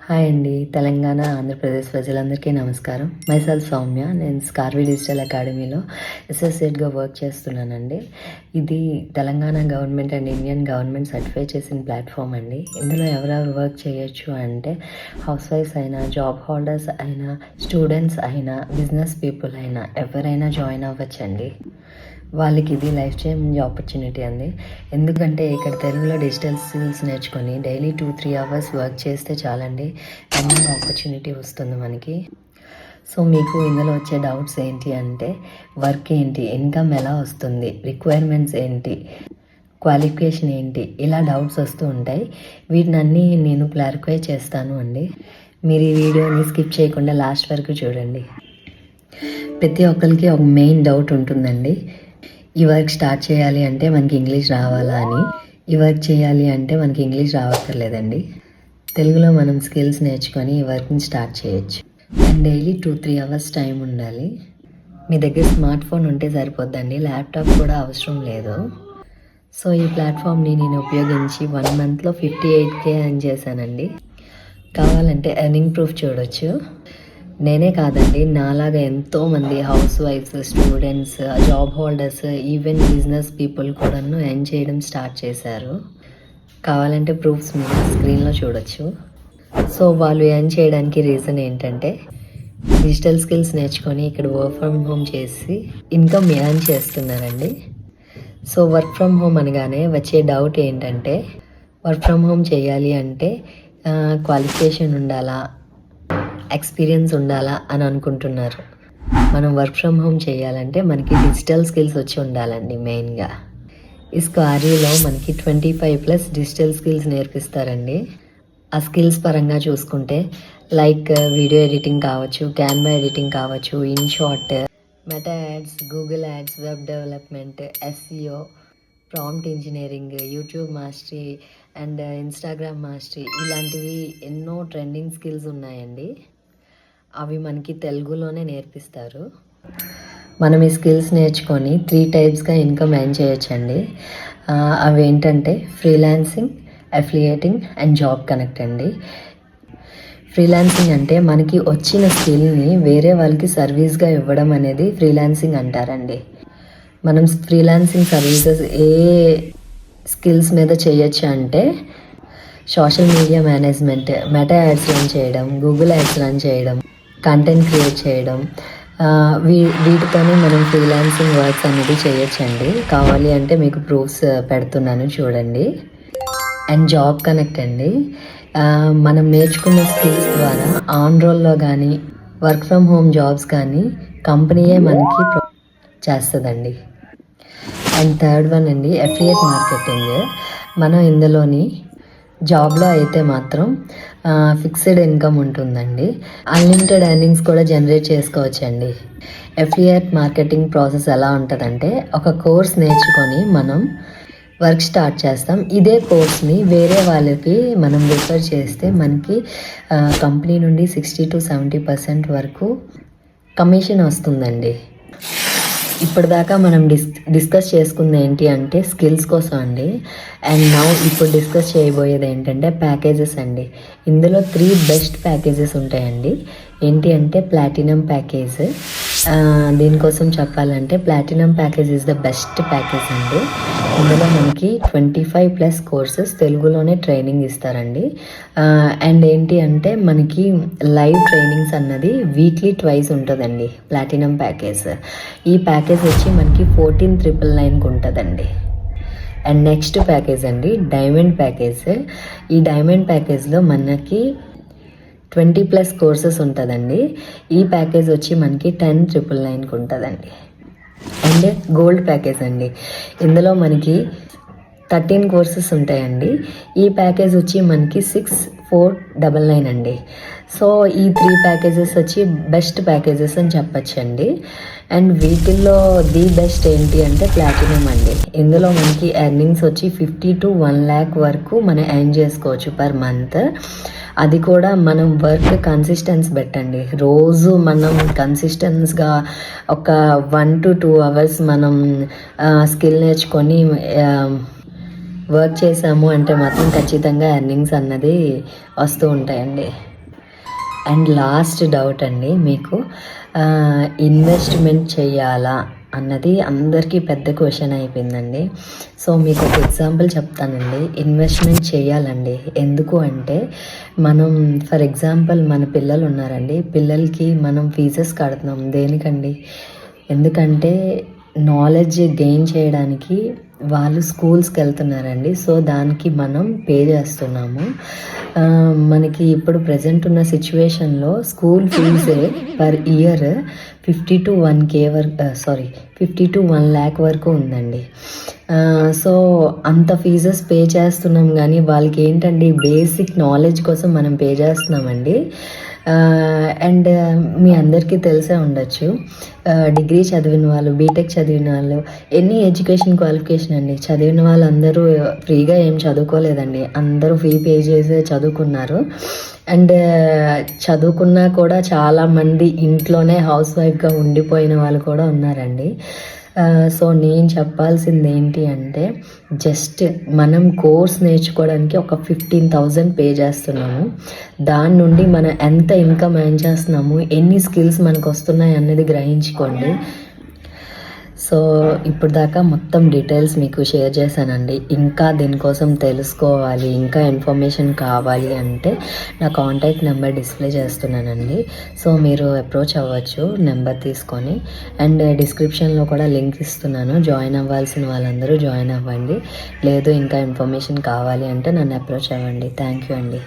Hi అండి. తెలంగాణ, ఆంధ్రప్రదేశ్ ప్రజలందరికీ నమస్కారం. మైసెల్ఫ్ సౌమ్య. నేను స్కార్వి డిజిటల్ అకాడమీలో అసోసియేట్గా వర్క్ చేస్తున్నానండి. ఇది Telangana government and Indian government certify చేసిన ప్లాట్ఫామ్ అండి. ఇందులో ఎవరెవరు వర్క్ చేయొచ్చు అంటే హౌస్ వైఫ్స్ అయినా, జాబ్ హోల్డర్స్ అయినా, స్టూడెంట్స్ అయినా, బిజినెస్ పీపుల్ అయినా ఎవరైనా జాయిన్ అవ్వచ్చండి. వాళ్ళకి ఇది లైఫ్ చేంజ్ ఆపర్చునిటీ అండి. ఎందుకంటే ఇక్కడ తెలుగులో డిజిటల్ స్కిల్స్ నేర్చుకొని డైలీ 2-3 అవర్స్ వర్క్ చేస్తే చాలండి, ఎన్నో ఆపర్చునిటీ వస్తుంది మనకి. సో మీకు ఇందులో వచ్చే డౌట్స్ ఏంటి అంటే వర్క్ ఏంటి, ఇన్కమ్ ఎలా వస్తుంది, రిక్వైర్మెంట్స్ ఏంటి, క్వాలిఫికేషన్ ఏంటి, ఇలా డౌట్స్ వస్తూ ఉంటాయి. వీటినన్నీ నేను క్లారిఫై చేస్తాను అండి. మీరు ఈ వీడియోని స్కిప్ చేయకుండా లాస్ట్ వరకు చూడండి. ప్రతి ఒక్కరికి ఒక మెయిన్ డౌట్ ఉంటుందండి, ఈ వర్క్ స్టార్ట్ చేయాలి అంటే మనకి ఇంగ్లీష్ రావాలా అని. ఈ వర్క్ చేయాలి అంటే మనకి ఇంగ్లీష్ రావక్కర్లేదండి. తెలుగులో మనం స్కిల్స్ నేర్చుకొని ఈ వర్క్ని స్టార్ట్ చేయొచ్చు. అండ్ డైలీ 2-3 అవర్స్ టైం ఉండాలి. మీ దగ్గర స్మార్ట్ ఫోన్ ఉంటే సరిపోద్దండి, ల్యాప్టాప్ కూడా అవసరం లేదు. సో ఈ ప్లాట్ఫామ్ని నేను ఉపయోగించి 1 మంత్లో 58K ఎర్న్ చేశానండి. కావాలంటే ఎర్నింగ్ ప్రూఫ్ చూడొచ్చు. నేనే కాదండి, నాలాగా ఎంతోమంది హౌస్ వైఫ్స్, students, job holders, even business people కూడా ఎర్న్ చేయడం స్టార్ట్ చేశారు. కావాలంటే ప్రూఫ్స్ మీరు స్క్రీన్లో చూడొచ్చు. సో వాళ్ళు ఎర్న్ చేయడానికి రీజన్ ఏంటంటే డిజిటల్ స్కిల్స్ నేర్చుకొని ఇక్కడ వర్క్ ఫ్రమ్ హోమ్ చేసి ఇన్కమ్ ఎర్న్ చేస్తున్నారండి. సో వర్క్ ఫ్రమ్ హోమ్ అనగానే వచ్చే డౌట్ ఏంటంటే వర్క్ ఫ్రమ్ హోమ్ చేయాలి అంటే క్వాలిఫికేషన్ ఉండాలా, ఎక్స్పీరియన్స్ ఉండాలా అని అనుకుంటున్నారు. మనం వర్క్ ఫ్రమ్ హోమ్ చేయాలంటే మనకి డిజిటల్ స్కిల్స్ వచ్చి ఉండాలండి. మెయిన్గా ఈ స్కార్వీలో మనకి 25+ డిజిటల్ స్కిల్స్ నేర్పిస్తారండి. ఆ స్కిల్స్ పరంగా చూసుకుంటే లైక్ వీడియో ఎడిటింగ్ కావచ్చు, క్యాన్వా ఎడిటింగ్ కావచ్చు, INSAT, meta ads, Google ads, web development, SEO, prompt engineering, YouTube mastery and Instagram mastery, ఇలాంటివి ఎన్నో ట్రెండింగ్ స్కిల్స్ ఉన్నాయండి. అవి మనకి తెలుగులోనే నేర్పిస్తారు. మనం ఈ స్కిల్స్ నేర్చుకొని 3 టైప్స్గా ఇన్కమ్ ఎర్న్ చేయొచ్చండి. అవి ఏంటంటే freelancing, affiliating and job connect అండి. ఫ్రీలాన్సింగ్ అంటే మనకి వచ్చిన స్కిల్ని వేరే వాళ్ళకి సర్వీస్గా ఇవ్వడం అనేది ఫ్రీలాన్సింగ్ అంటారండి. మనం ఫ్రీలాన్సింగ్ సర్వీసెస్ ఏ స్కిల్స్ మీద చేయొచ్చు అంటే social media management, meta ads run చేయడం, గూగుల్ యాడ్స్ రన్ చేయడం, కంటెంట్ క్రియేట్ చేయడం, వీటితోనే మనం ఫ్రీలాన్సింగ్ వర్క్స్ అనేది చేయొచ్చండి. కావాలి అంటే మీకు ప్రూఫ్స్ పెడుతున్నాను చూడండి. అండ్ జాబ్ కనెక్ట్ అండి, మనం నేర్చుకున్న స్కిల్స్ ద్వారా ఆన్ రోల్లో కానీ వర్క్ ఫ్రమ్ హోమ్ జాబ్స్ కానీ కంపెనీయే మనకి చేస్తుందండి. అండ్ థర్డ్ వన్ అండి అఫిలియేట్ మార్కెటింగ్. మనం ఇందులోని జాబ్లో అయితే మాత్రం ఫిక్స్డ్ ఇన్కమ్ ఉంటుందండి, అన్లిమిటెడ్ ఎర్నింగ్స్ కూడా జనరేట్ చేసుకోవచ్చండి. అఫిలియేట్ మార్కెటింగ్ ప్రాసెస్ ఎలా ఉంటుందంటే ఒక కోర్స్ నేర్చుకొని మనం వర్క్ స్టార్ట్ చేస్తాం. ఇదే కోర్స్ని వేరే వాళ్ళకి మనం రిఫర్ చేస్తే మనకి కంపెనీ నుండి 60-70% వరకు కమిషన్ వస్తుందండి. ఇప్పటిదాకా మనం డిస్కస్ చేసుకుంది ఏంటి అంటే స్కిల్స్ కోసం అండి. అండ్ ఇప్పుడు డిస్కస్ చేయబోయేది ఏంటంటే ప్యాకేజెస్ అండి. ఇందులో 3 బెస్ట్ ప్యాకేజెస్ ఉంటాయండి. ఏంటి అంటే ప్లాటినం ప్యాకేజ్. దీనికోసం చెప్పాలంటే platinum package is the best package అండి. ఇందులో మనకి 25+ కోర్సెస్ తెలుగులోనే ట్రైనింగ్ ఇస్తారండి. అండ్ ఏంటి అంటే మనకి లైవ్ ట్రైనింగ్స్ అన్నది వీక్లీ 2 ఉంటుందండి ప్లాటినం ప్యాకేజ్. ఈ ప్యాకేజ్ వచ్చి మనకి 14,999కి ఉంటుందండి. అండ్ నెక్స్ట్ ప్యాకేజ్ అండి డైమండ్ ప్యాకేజ్. ఈ డైమండ్ ప్యాకేజ్లో మనకి 20+ కోర్సెస్ ఉంటుందండి. ఈ ప్యాకేజ్ వచ్చి మనకి 10,999కి ఉంటుందండి. అండ్ గోల్డ్ ప్యాకేజ్ అండి, ఇందులో మనకి 13 కోర్సెస్ ఉంటాయండి. ఈ ప్యాకేజ్ వచ్చి మనకి 6,499 అండి. సో ఈ 3 ప్యాకేజెస్ వచ్చి బెస్ట్ ప్యాకేజెస్ అని చెప్పచ్చండి. అండ్ వీటిల్లో ది బెస్ట్ ఏంటి అంటే ప్లాటినం అండి. ఇందులో మనకి ఎర్నింగ్స్ వచ్చి 50-1 lakh వరకు మనం ఎర్న్ చేసుకోవచ్చు పర్ మంత్. అది కూడా మనం వర్క్ కన్సిస్టెన్స్ పెట్టండి. రోజు మనం కన్సిస్టెన్స్గా ఒక 1-2 అవర్స్ మనం స్కిల్ నేర్చుకొని వర్క్ చేసాము అంటే మాత్రం ఖచ్చితంగా ఎర్నింగ్స్ అన్నది వస్తూ ఉంటాయండి. అండ్ లాస్ట్ డౌట్ అండి, మీకు ఇన్వెస్ట్మెంట్ చేయాలా అన్నది అందరికీ పెద్ద క్వశ్చన్ అయిపోయిందండి. సో మీకు ఒక ఎగ్జాంపుల్ చెప్తానండి. ఇన్వెస్ట్మెంట్ చేయాలండి. ఎందుకు అంటే మనం ఫర్ ఎగ్జాంపుల్ మన పిల్లలు ఉన్నారండి, పిల్లలకి మనం ఫీజెస్ కడుతున్నాం దేనికండి? ఎందుకంటే నాలెడ్జ్ గెయిన్ చేయడానికి వాళ్ళు స్కూల్స్కి వెళ్తున్నారండి. సో దానికి మనం పే చేస్తున్నాము. మనకి ఇప్పుడు ప్రజెంట్ ఉన్న సిచ్యువేషన్లో స్కూల్ ఫీజే పర్ ఇయర్ 50 to 1K వరకు 50 to 1 lakh వరకు ఉందండి. సో అంత ఫీజెస్ పే చేస్తున్నాం, కానీ వాళ్ళకి ఏంటండి బేసిక్ నాలెడ్జ్ కోసం మనం పే చేస్తున్నామండి. అండ్ మీ అందరికీ తెలిసే ఉండొచ్చు, డిగ్రీ చదివిన వాళ్ళు, బీటెక్ చదివిన వాళ్ళు, ఎనీ ఎడ్యుకేషన్ క్వాలిఫికేషన్ అండి, చదివిన వాళ్ళందరూ ఫ్రీగా ఏం చదువుకోలేదండి. అందరూ ఫీ పే చేసే చదువుకున్నారు. అండ్ చదువుకున్నా కూడా చాలామంది ఇంట్లోనే హౌస్ వైఫ్గా ఉండిపోయిన వాళ్ళు కూడా ఉన్నారండి. సో నేను చెప్పాల్సింది ఏంటి అంటే, జస్ట్ మనం కోర్స్ నేర్చుకోవడానికి ఒక 15,000 పే చేస్తున్నాము. దాని నుండి మనం ఎంత ఇన్కమ్ ఎర్న్ చేస్తున్నాము, ఎన్ని స్కిల్స్ మనకు వస్తున్నాయి అన్నది గ్రహించుకోండి. సో ఇప్పుడు దాకా మొత్తం డీటెయిల్స్ మీకు షేర్ చేశానండి. ఇంకా దీనికోసం తెలుసుకోవాలి, ఇంకా ఇన్ఫర్మేషన్ కావాలి అంటే నా కాంటాక్ట్ నెంబర్ డిస్ప్లే చేస్తున్నానండి. సో మీరు అప్రోచ్ అవ్వచ్చు నెంబర్ తీసుకొని. అండ్ డిస్క్రిప్షన్లో కూడా లింక్ ఇస్తున్నాను, జాయిన్ అవ్వాల్సిన వాళ్ళందరూ జాయిన్ అవ్వండి. లేదు ఇంకా ఇన్ఫర్మేషన్ కావాలి అంటే నన్ను అప్రోచ్ అవ్వండి. థ్యాంక్ యూ అండి.